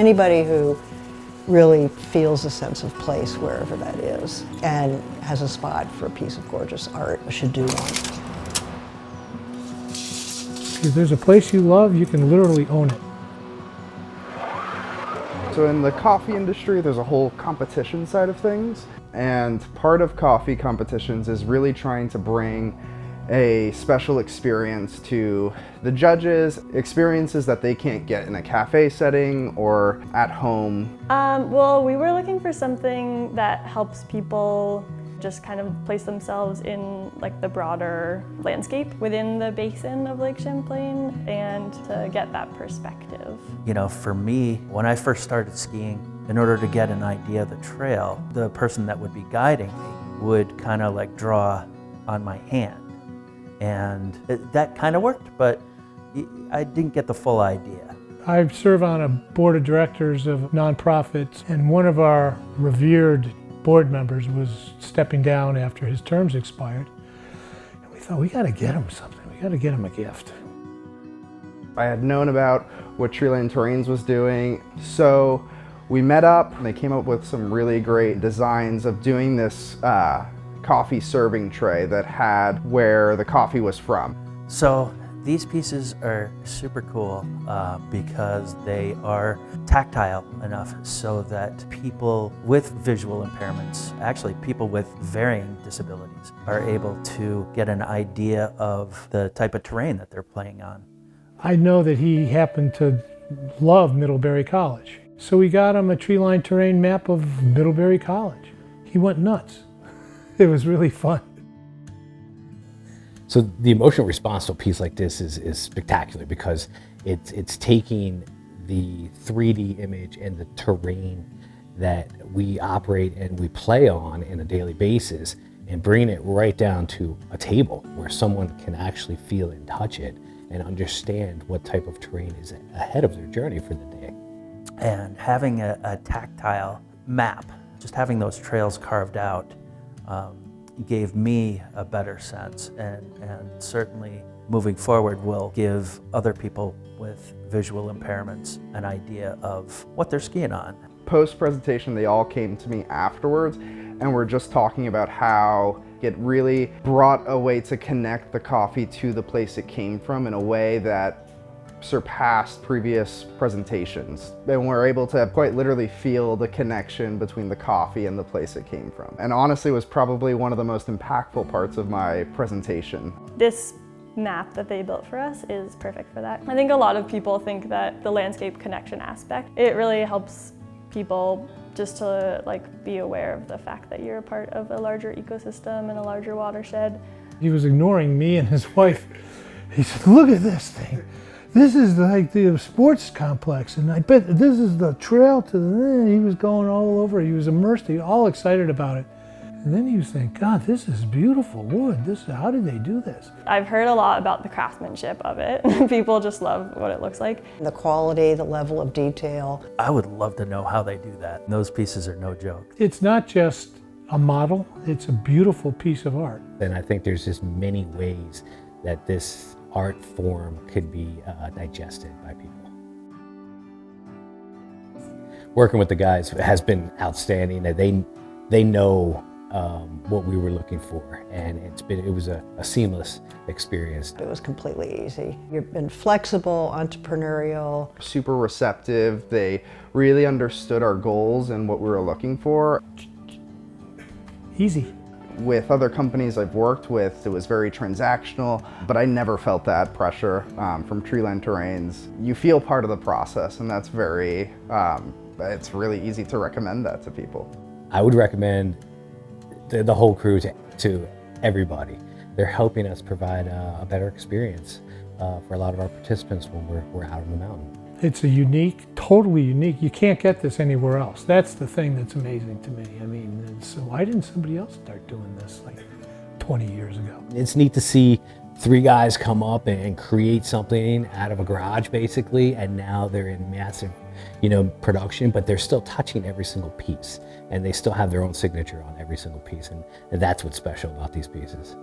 Anybody who really feels a sense of place wherever that is and has a spot for a piece of gorgeous art should do one. If there's a place you love, you can literally own it. So in the coffee industry, there's a whole competition side of things. And part of coffee competitions is really trying to bring a special experience to the judges, experiences that they can't get in a cafe setting or at home. Well, we were looking for something that helps people just kind of place themselves in like the broader landscape within the basin of Lake Champlain and to get that perspective. You know, for me, when I first started skiing, in order to get an idea of the trail, the person that would be guiding me would kind of like draw on my hand. And that kind of worked, but I didn't get the full idea. I serve on a board of directors of nonprofits, and one of our revered board members was stepping down after his terms expired. And we thought, we got to get him something. We got to get him a gift. I had known about what Treeline Terrains was doing, so we met up and they came up with some really great designs of doing this coffee serving tray that had where the coffee was from. So these pieces are super cool because they are tactile enough so that people with visual impairments, actually people with varying disabilities, are able to get an idea of the type of terrain that they're playing on. I know that he happened to love Middlebury College, so we got him a Treeline Terrain map of Middlebury College. He went nuts. It was really fun. So the emotional response to a piece like this is spectacular because it's taking the 3D image and the terrain that we operate and we play on a daily basis and bringing it right down to a table where someone can actually feel and touch it and understand what type of terrain is ahead of their journey for the day. And having a tactile map, just having those trails carved out, gave me a better sense, and certainly moving forward will give other people with visual impairments an idea of what they're skiing on. Post-presentation, they all came to me afterwards and were just talking about how it really brought a way to connect the coffee to the place it came from in a way that surpassed previous presentations. And we're able to quite literally feel the connection between the coffee and the place it came from. And honestly, it was probably one of the most impactful parts of my presentation. This map that they built for us is perfect for that. I think a lot of people think that the landscape connection aspect, it really helps people just to like be aware of the fact that you're a part of a larger ecosystem and a larger watershed. He was ignoring me and his wife. He said, look at this thing. This is like the sports complex, and I bet this is the trail to the, he was going all over. He was immersed, he was all excited about it. And then he was saying, God, this is beautiful wood. How did they do this? I've heard a lot about the craftsmanship of it. People just love what it looks like. The quality, the level of detail. I would love to know how they do that. Those pieces are no joke. It's not just a model, it's a beautiful piece of art. And I think there's just many ways that this art form could be digested by people. Working with the guys has been outstanding. They know what we were looking for, and it was a seamless experience. It was completely easy. You've been flexible, entrepreneurial. Super receptive. They really understood our goals and what we were looking for. Easy. With other companies I've worked with, it was very transactional, but I never felt that pressure from Treeline Terrains. You feel part of the process, and that's it's really easy to recommend that to people. I would recommend the whole crew to everybody. They're helping us provide a better experience for a lot of our participants when we're out on the mountain. It's a unique, totally unique. You can't get this anywhere else. That's the thing that's amazing to me. I mean, why didn't somebody else start doing this like 20 years ago? It's neat to see three guys come up and create something out of a garage basically, and now they're in massive, production, but they're still touching every single piece, and they still have their own signature on every single piece, and that's what's special about these pieces.